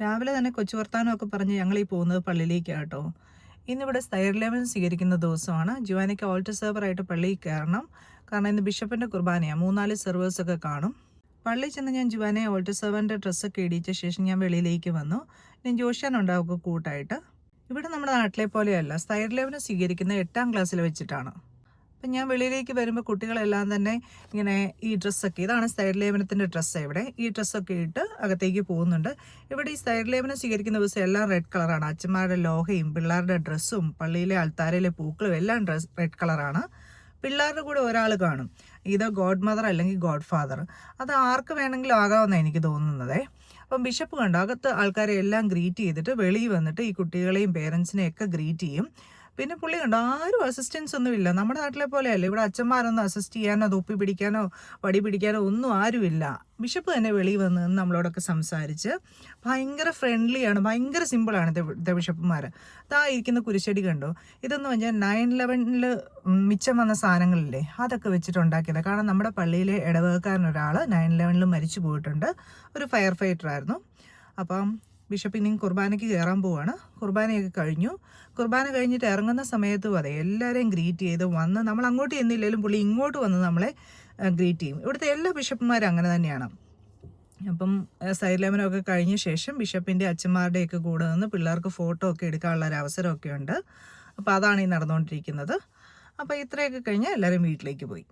രാവിലെ തന്നെ കൊച്ചു വർത്താനമൊക്കെ പറഞ്ഞ് ഞങ്ങൾ ഈ പോകുന്നത് പള്ളിയിലേക്കാണ് കേട്ടോ. ഇന്നിവിടെ സ്ഥൈര്യലേപനം സ്വീകരിക്കുന്ന ദിവസമാണ്. ജുവാനയ്ക്ക് ഓൾട്ടർ സെർവറായിട്ട് പള്ളിയിൽ കയറണം. കാരണം ഇന്ന് ബിഷപ്പിൻ്റെ കുർബാനയാണ്. 3-4 സെർവേഴ്സൊക്കെ കാണും. പള്ളിയിൽ ചെന്ന് ഞാൻ ജുവാനെ ഓൾട്ടർ സെർവറിൻ്റെ ഡ്രസ്സൊക്കെ ഇടിച്ച ശേഷം ഞാൻ വെളിയിലേക്ക് വന്നു. ഞാൻ ജോഷ്യാനുണ്ടാവും കൂട്ടായിട്ട്. ഇവിടെ നമ്മുടെ നാട്ടിലെ പോലെയല്ല, സ്ഥൈര്യലേപനം സ്വീകരിക്കുന്ന 8ാം ക്ലാസ്സിൽ വെച്ചിട്ടാണ്. അപ്പം ഞാൻ വെളിയിലേക്ക് വരുമ്പോൾ കുട്ടികളെല്ലാം തന്നെ ഇങ്ങനെ ഈ ഡ്രസ്സൊക്കെ, ഇതാണ് സ്ഥൈര്യലേപനത്തിൻ്റെ ഡ്രസ്സ്. ഇവിടെ ഈ ഡ്രസ്സൊക്കെ ഇട്ട് അകത്തേക്ക് പോകുന്നുണ്ട്. ഇവിടെ ഈ സ്ഥൈര്യലേപനം സ്വീകരിക്കുന്ന ദിവസം എല്ലാം റെഡ് കളറാണ്. അച്ഛന്മാരുടെ ലോഹയും പിള്ളേരുടെ ഡ്രസ്സും പള്ളിയിലെ അൾത്താരയിലെ പൂക്കളും എല്ലാം റെഡ് കളറാണ്. പിള്ളേരുടെ കൂടെ ഒരാൾ കാണും, ഇത് ഗോഡ് മദർ അല്ലെങ്കിൽ ഗോഡ് ഫാദർ. അത് ആർക്ക് വേണമെങ്കിലും ആകാമെന്നാണ് എനിക്ക് തോന്നുന്നത്. അപ്പം ബിഷപ്പ് കണ്ടോ, അകത്ത് ആൾക്കാരെ എല്ലാം ഗ്രീറ്റ് ചെയ്തിട്ട് വെളിയിൽ വന്നിട്ട് ഈ കുട്ടികളെയും പേരൻസിനെയും ഒക്കെ ഗ്രീറ്റ് ചെയ്യും. പിന്നെ പുള്ളി കണ്ടോ, ആരും അസിസ്റ്റൻസ് ഒന്നുമില്ല. നമ്മുടെ നാട്ടിലെ പോലെയല്ല, ഇവിടെ അച്ഛന്മാരൊന്നും അസിസ്റ്റ് ചെയ്യാനോ തൊപ്പി പിടിക്കാനോ വടി പിടിക്കാനോ ഒന്നും ആരുമില്ല. ബിഷപ്പ് തന്നെ വെളിയിൽ വന്ന് നമ്മളോടൊക്കെ സംസാരിച്ച് ഭയങ്കര ഫ്രണ്ട്ലിയാണ്, ഭയങ്കര സിമ്പിളാണ് ഇവിടുത്തെ ബിഷപ്പുമാർ. അതാ ഇരിക്കുന്ന കുരിശടി കണ്ടോ, ഇതെന്ന് പറഞ്ഞാൽ 9/11 മിച്ചം വന്ന സാധനങ്ങളില്ലേ, അതൊക്കെ വെച്ചിട്ടുണ്ടാക്കിയത്. കാരണം നമ്മുടെ പള്ളിയിലെ ഇടവകക്കാരനൊരാൾ 9/11 മരിച്ചു പോയിട്ടുണ്ട്. ഒരു ഫയർ ഫൈറ്ററായിരുന്നു. അപ്പം ബിഷപ്പ് ഇനി കുർബാനയ്ക്ക് കയറാൻ പോവാണ്. കുർബാനയൊക്കെ കഴിഞ്ഞു. കുർബാന കഴിഞ്ഞിട്ട് ഇറങ്ങുന്ന സമയത്തും അതെ, എല്ലാവരെയും ഗ്രീറ്റ് ചെയ്ത് വന്ന്, നമ്മൾ അങ്ങോട്ട് ചെന്നില്ലെങ്കിലും പുള്ളി ഇങ്ങോട്ട് വന്ന് നമ്മളെ ഗ്രീറ്റ് ചെയ്യും. ഇവിടുത്തെ എല്ലാ ബിഷപ്പുമാരും അങ്ങനെ തന്നെയാണ്. അപ്പം സ്ഥൈര്യലേപനമൊക്കെ കഴിഞ്ഞ ശേഷം ബിഷപ്പിൻ്റെ അച്ഛന്മാരുടെയൊക്കെ കൂടെ നിന്ന് പിള്ളേർക്ക് ഫോട്ടോ ഒക്കെ എടുക്കാനുള്ള ഒരു അവസരമൊക്കെ ഉണ്ട്. അപ്പോൾ അതാണ് ഈ നടന്നുകൊണ്ടിരിക്കുന്നത്. അപ്പോൾ ഇത്രയൊക്കെ കഴിഞ്ഞാൽ എല്ലാവരും വീട്ടിലേക്ക് പോയി.